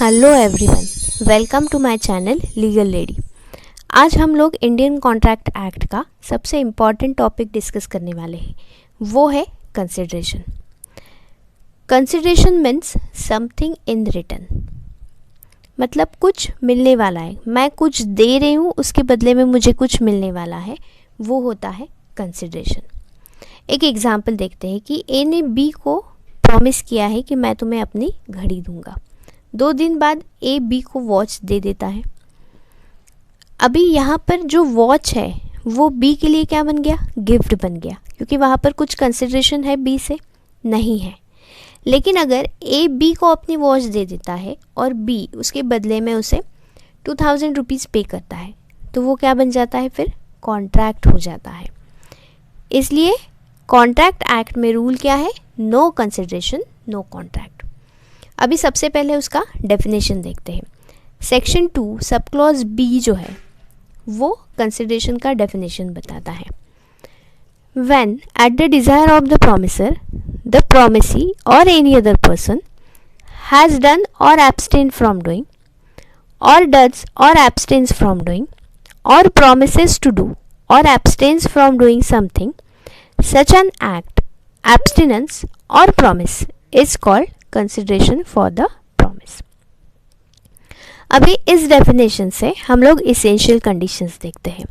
Hello everyone, welcome to my channel legal lady. आज हम लोग इंडियन कॉन्ट्रैक्ट एक्ट का सबसे इम्पॉर्टेंट टॉपिक डिस्कस करने वाले हैं। वो है consideration. Consideration means something in return, मतलब कुछ मिलने वाला है। मैं कुछ दे रही हूँ, उसके बदले में मुझे कुछ मिलने वाला है, वो होता है कंसिडरेशन। एक एग्जाम्पल देखते हैं कि ए ने बी को प्रॉमिस किया है कि मैं तुम्हें अपनी घड़ी दूंगा। 2 दिन बाद ए बी को वॉच दे देता है। अभी यहाँ पर जो वॉच है वो बी के लिए क्या बन गया? गिफ्ट बन गया, क्योंकि वहाँ पर कुछ कंसिडरेशन है बी से नहीं है। लेकिन अगर ए बी को अपनी वॉच दे देता है और बी उसके बदले में उसे 2000 रुपीज़ पे करता है, तो वो क्या बन जाता है? फिर कॉन्ट्रैक्ट हो जाता है। इसलिए कॉन्ट्रैक्ट एक्ट में रूल क्या है? No consideration no contract. अभी सबसे पहले उसका डेफिनेशन देखते हैं। सेक्शन 2 सब क्लॉज बी जो है वो कंसिडरेशन का डेफिनेशन बताता है। When at the desire of the promisor the promisee or any other person has done or abstain from doing or does or abstains from doing or promises to do or abstains from doing something, such an act, abstinence or promise is called consideration for the promise. अभी इस definition से हम लोग essential conditions देखते हैं।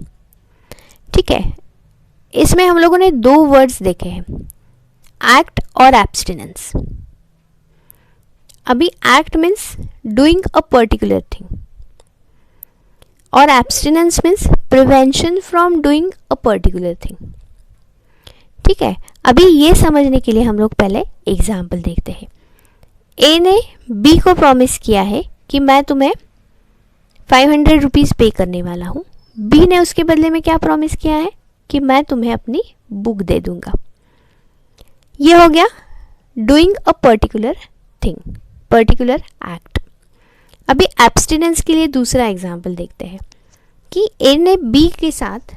ठीक है, इसमें हम लोगों ने 2 वर्ड्स देखे हैं, एक्ट और एब्सटिनेंस। अभी act means doing a particular thing और abstinence means prevention from doing a particular thing. ठीक है, अभी ये समझने के लिए हम लोग पहले एग्जाम्पल देखते हैं। ए ने बी को प्रॉमिस किया है कि मैं तुम्हें 500 रुपीज़ पे करने वाला हूँ। बी ने उसके बदले में क्या प्रॉमिस किया है? कि मैं तुम्हें अपनी बुक दे दूँगा। ये हो गया doing a particular thing, particular act. अभी एब्सटिनेंस के लिए दूसरा एग्जाम्पल देखते हैं कि ए ने बी के साथ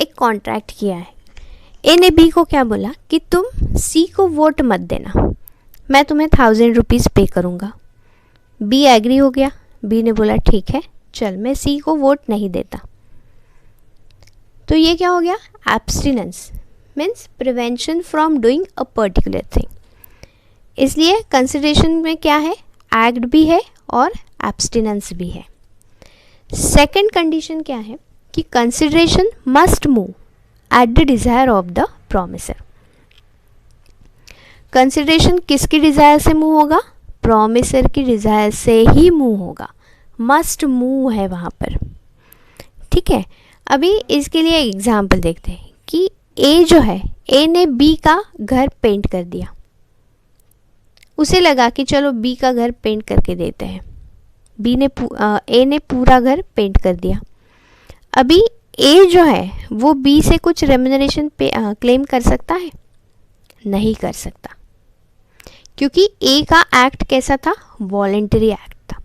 एक कॉन्ट्रैक्ट किया है। ए ने बी को क्या बोला कि तुम सी को वोट मत देना, मैं तुम्हें 1000 रुपीज़ पे करूँगा। बी एग्री हो गया। बी ने बोला ठीक है, चल मैं सी को वोट नहीं देता। तो ये क्या हो गया? Abstinence means prevention from doing a particular thing. इसलिए कंसिडरेशन में क्या है? एक्ट भी है और एब्सटिनेंस भी है। सेकंड कंडीशन क्या है कि consideration must move at the desire of the promiser. Consideration किसकी डिज़ायर से मूव होगा? प्रॉमिसर की डिज़ायर से ही मूव होगा। मस्ट मूव है वहाँ पर। ठीक है, अभी इसके लिए एग्जाम्पल देखते हैं कि ए जो है, ए ने बी का घर पेंट कर दिया। उसे लगा कि चलो बी का घर पेंट करके देते हैं। ए ने पूरा घर पेंट कर दिया। अभी ए जो है वो बी से कुछ रेम्यूनरेशन क्लेम कर सकता है? नहीं कर सकता, क्योंकि ए का एक्ट कैसा था? वॉलेंटरी एक्ट था।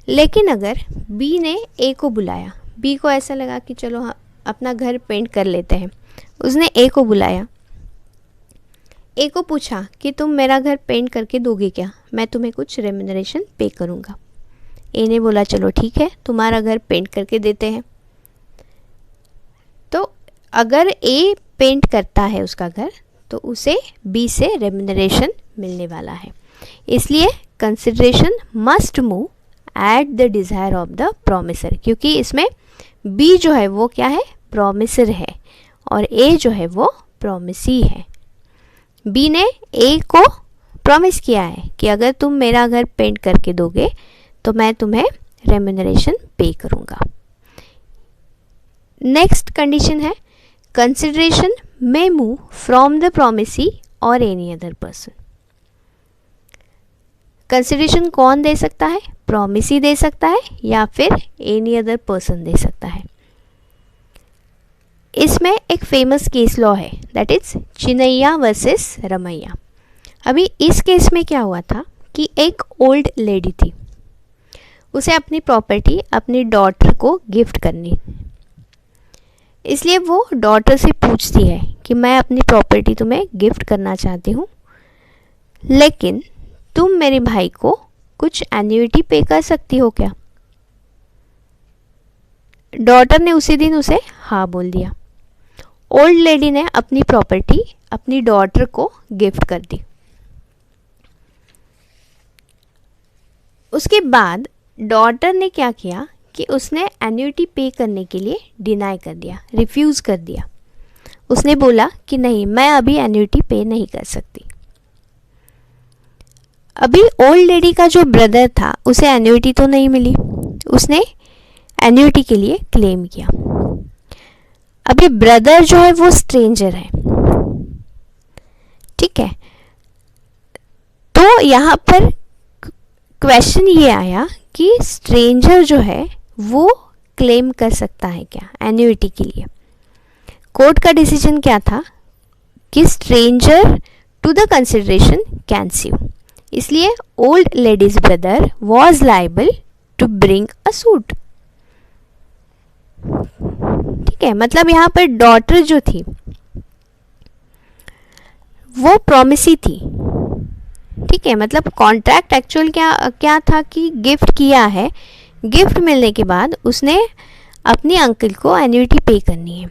लेकिन अगर बी ने ए को बुलाया, बी को ऐसा लगा कि चलो हाँ अपना घर पेंट कर लेते हैं, उसने ए को बुलाया, ए को पूछा कि तुम मेरा घर पेंट करके दोगे क्या? मैं तुम्हें कुछ रेम्यूनरेशन पे करूँगा। ए ने बोला चलो ठीक है, तुम्हारा घर पेंट करके देते हैं। तो अगर ए पेंट करता है उसका घर, तो उसे बी से रेम्यूनरेशन मिलने वाला है। इसलिए consideration must move at the desire of the promiser, क्योंकि इसमें बी जो है वो क्या है? प्रॉमिसर है और ए जो है वो प्रॉमिसी है। बी ने ए को प्रॉमिस किया है कि अगर तुम मेरा घर पेंट करके दोगे तो मैं तुम्हें रेम्यूनरेशन पे करूँगा। नेक्स्ट कंडीशन है consideration may move from the promisee or any other person. Consideration कौन दे सकता है? प्रॉमिसी दे सकता है या फिर एनी अदर पर्सन दे सकता है। इसमें एक फेमस केस लॉ है, दैट इज चिनैया वर्सेस रमैया। अभी इस केस में क्या हुआ था कि एक ओल्ड लेडी थी, उसे अपनी प्रॉपर्टी अपनी डॉटर को गिफ्ट करनी। इसलिए वो डॉटर से पूछती है कि मैं अपनी प्रॉपर्टी तुम्हें गिफ्ट करना चाहती हूँ, लेकिन तुम मेरे भाई को कुछ एन्युइटी पे कर सकती हो क्या? डॉटर ने उसी दिन उसे हाँ बोल दिया। ओल्ड लेडी ने अपनी प्रॉपर्टी अपनी डॉटर को गिफ्ट कर दी। उसके बाद डॉटर ने क्या किया कि उसने एन्युइटी पे करने के लिए डिनाई कर दिया, रिफ्यूज़ कर दिया। उसने बोला कि नहीं, मैं अभी एन्युइटी पे नहीं कर सकती। अभी ओल्ड लेडी का जो ब्रदर था उसे एन्युइटी तो नहीं मिली, उसने एन्युइटी के लिए क्लेम किया। अभी ब्रदर जो है वो स्ट्रेंजर है, ठीक है। तो यहाँ पर क्वेश्चन ये आया कि स्ट्रेंजर जो है वो क्लेम कर सकता है क्या एन्युइटी के लिए? कोर्ट का डिसीजन क्या था कि stranger to the consideration can sue, इसलिए old lady's brother was liable to bring a suit. ठीक है, मतलब यहाँ पर डॉटर जो थी वो प्रॉमिसी थी, ठीक है। मतलब कॉन्ट्रैक्ट एक्चुअल क्या था कि गिफ्ट किया है, गिफ्ट मिलने के बाद उसने अपने अंकल को एन्युइटी पे करनी है,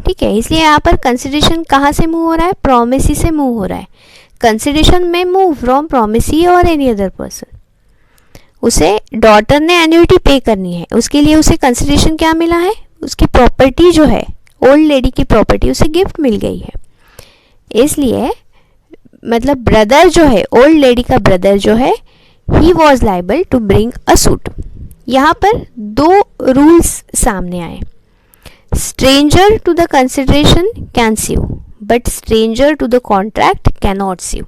ठीक है। इसलिए यहाँ पर कंसिडरेशन कहाँ से मूव हो रहा है? प्रॉमिसी से मूव हो रहा है। कंसिडरेशन में move from promisee or any other person. उसे डॉटर ने एन्युइटी पे करनी है, उसके लिए उसे कंसिडरेशन क्या मिला है? उसकी प्रॉपर्टी जो है, ओल्ड लेडी की प्रॉपर्टी उसे गिफ्ट मिल गई है। इसलिए मतलब ब्रदर जो है, ओल्ड लेडी का ब्रदर जो है, he was liable to bring a suit. यहाँ पर दो रूल्स सामने आए। Stranger to the consideration can sue but stranger to the contract can not sue.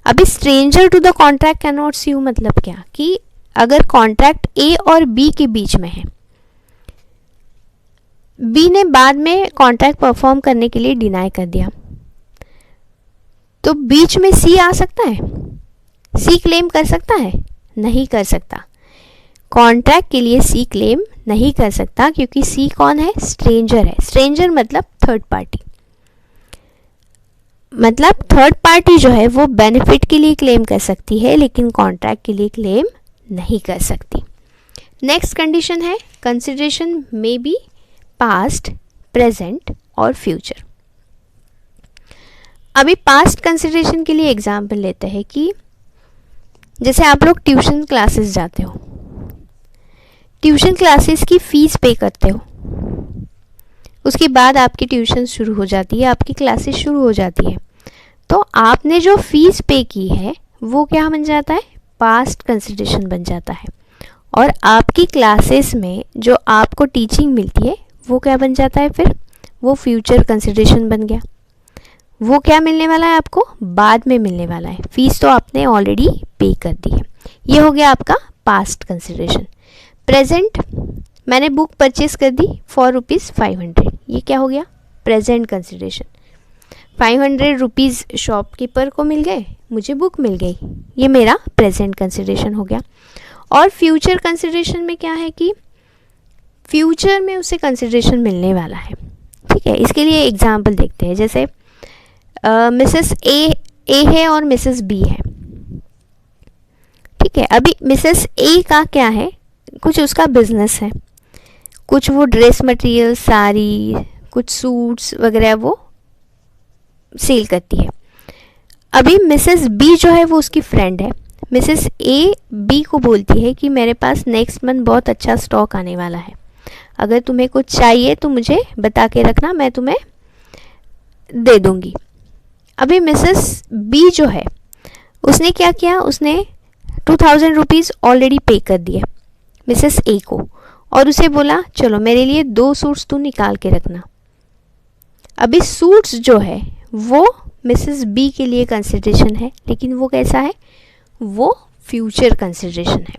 अभी stranger to the contract can not sue मतलब क्या कि अगर कॉन्ट्रैक्ट ए और बी के बीच में है, बी ने बाद में कॉन्ट्रैक्ट परफॉर्म करने के लिए डिनाई कर दिया, तो बीच में सी आ सकता है? सी क्लेम कर सकता है? नहीं कर सकता। कॉन्ट्रैक्ट के लिए सी क्लेम नहीं कर सकता क्योंकि सी कौन है? स्ट्रेंजर है। स्ट्रेंजर मतलब थर्ड पार्टी। मतलब थर्ड पार्टी जो है वो बेनिफिट के लिए क्लेम कर सकती है लेकिन कॉन्ट्रैक्ट के लिए क्लेम नहीं कर सकती। नेक्स्ट कंडीशन है consideration may be past, present और फ्यूचर। अभी पास्ट कंसिडरेशन के लिए एग्जाम्पल लेते हैं कि जैसे आप लोग ट्यूशन क्लासेस जाते हो, ट्यूशन क्लासेस की फ़ीस पे करते हो, उसके बाद आपकी ट्यूशन शुरू हो जाती है, आपकी क्लासेस शुरू हो जाती है, तो आपने जो फ़ीस पे की है वो क्या बन जाता है? पास्ट कंसिडरेशन बन जाता है। और आपकी क्लासेस में जो आपको टीचिंग मिलती है वो क्या बन जाता है? फिर वो फ्यूचर कंसिडरेशन बन गया। वो क्या मिलने वाला है आपको? बाद में मिलने वाला है। फीस तो आपने ऑलरेडी पे कर दी है। ये हो गया आपका पास्ट कंसिडरेशन। प्रेजेंट, मैंने बुक परचेस कर दी फॉर ₹500, ये क्या हो गया? Present consideration. 500 रुपीज़ शॉपकीपर को मिल गए, मुझे बुक मिल गई, ये मेरा प्रेजेंट कंसिडरेशन हो गया। और फ्यूचर कंसिडरेशन में क्या है कि फ्यूचर में उसे कंसिडरेशन मिलने वाला है, ठीक है। इसके लिए एग्जाम्पल देखते हैं। जैसे मिसेस ए है और मिसेस बी है, ठीक है। अभी मिसेस ए का क्या है? कुछ उसका बिजनेस है, कुछ वो ड्रेस मटेरियल, साड़ी, कुछ सूट्स वगैरह वो सेल करती है। अभी मिसेस बी जो है वो उसकी फ्रेंड है। मिसेस ए बी को बोलती है कि मेरे पास नेक्स्ट मंथ बहुत अच्छा स्टॉक आने वाला है, अगर तुम्हें कुछ चाहिए तो मुझे बता के रखना, मैं तुम्हें दे दूंगी। अभी मिसेस बी जो है उसने क्या किया? उसने 2000 रुपीज़ ऑलरेडी पे कर दिए मिसेस ए को और उसे बोला चलो मेरे लिए 2 सूट्स तू निकाल के रखना। अभी सूट्स जो है वो मिसेस बी के लिए कंसिडरेशन है, लेकिन वो कैसा है? वो फ्यूचर कंसिडरेशन है।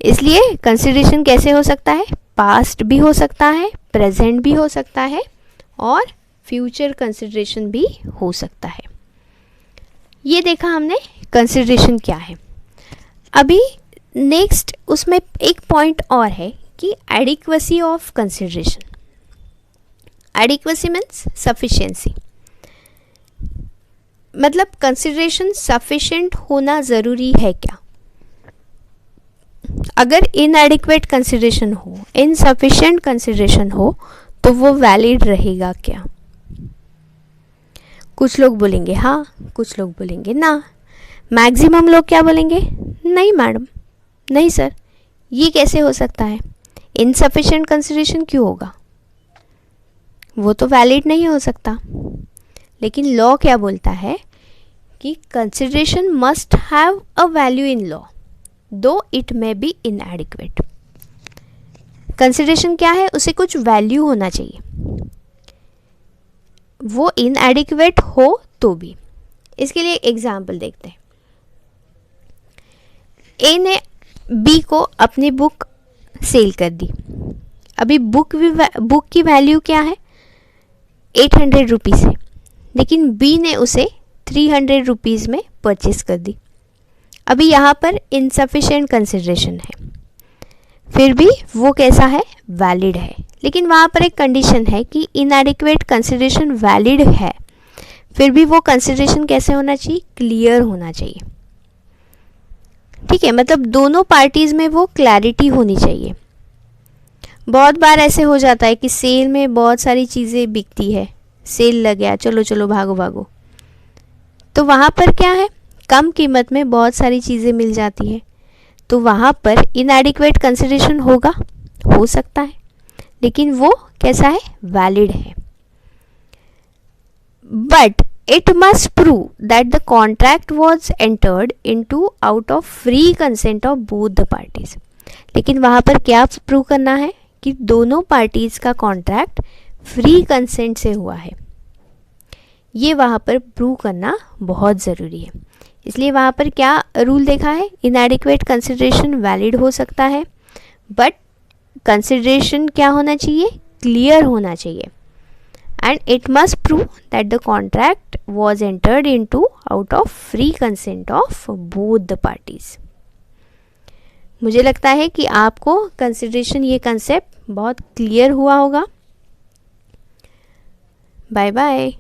इसलिए कंसिडरेशन कैसे हो सकता है? पास्ट भी हो सकता है, प्रेजेंट भी हो सकता है और फ्यूचर कंसिडरेशन भी हो सकता है। ये देखा हमने कंसिडरेशन क्या है। अभी नेक्स्ट उसमें एक पॉइंट और है कि adequacy of consideration. Adequacy means sufficiency, मतलब कंसिडरेशन सफिशिएंट होना ज़रूरी है क्या? अगर इनएडिक्वेट कंसिडरेशन हो, इनसफिशिएंट कंसिडरेशन हो, तो वो वैलिड रहेगा क्या? कुछ लोग बोलेंगे हाँ, कुछ लोग बोलेंगे ना, मैक्सिमम लोग क्या बोलेंगे? नहीं मैडम, नहीं सर, ये कैसे हो सकता है, इनसफिशिएंट कंसिडरेशन क्यों होगा, वो तो वैलिड नहीं हो सकता। लेकिन लॉ क्या बोलता है कि consideration must have a value in law though it may be inadequate. Consideration क्या है, उसे कुछ वैल्यू होना चाहिए, वो इनएडिक्वेट हो तो भी। इसके लिए एग्जाम्पल देखते हैं। ए ने बी को अपनी बुक सेल कर दी। अभी बुक की वैल्यू क्या है, 800 रुपीज़ है, लेकिन बी ने उसे 300 रुपीज़ में परचेस कर दी। अभी यहाँ पर इनसफिशिएंट कंसिडरेशन है, फिर भी वो कैसा है, वैलिड है। लेकिन वहाँ पर एक कंडीशन है कि इनएडिक्वेट कंसिडरेशन वैलिड है, फिर भी वो कंसिडरेशन कैसे होना चाहिए, क्लियर होना चाहिए। ठीक है, मतलब दोनों पार्टीज़ में वो क्लैरिटी होनी चाहिए। बहुत बार ऐसे हो जाता है कि सेल में बहुत सारी चीज़ें बिकती है, सेल लग गया, चलो चलो भागो भागो, तो वहाँ पर क्या है, कम कीमत में बहुत सारी चीज़ें मिल जाती है, तो वहाँ पर इनएडिक्वेट कंसिडरेशन होगा, हो सकता है, लेकिन वो कैसा है, वैलिड है। But it must prove that the contract was entered into out of free consent of both the parties। लेकिन वहाँ पर क्या प्रूव करना है कि दोनों पार्टीज़ का कॉन्ट्रैक्ट फ्री कंसेंट से हुआ है, ये वहाँ पर प्रूव करना बहुत ज़रूरी है। इसलिए वहाँ पर क्या रूल देखा है, इनएडिक्वेट कंसिडरेशन वैलिड हो सकता है, बट कंसिडरेशन क्या होना चाहिए, क्लियर होना चाहिए, and it must prove that the contract was entered into out of free consent of both the parties। मुझे लगता है कि आपको कंसिडरेशन ये कंसेप्ट बहुत क्लियर हुआ होगा। Bye bye.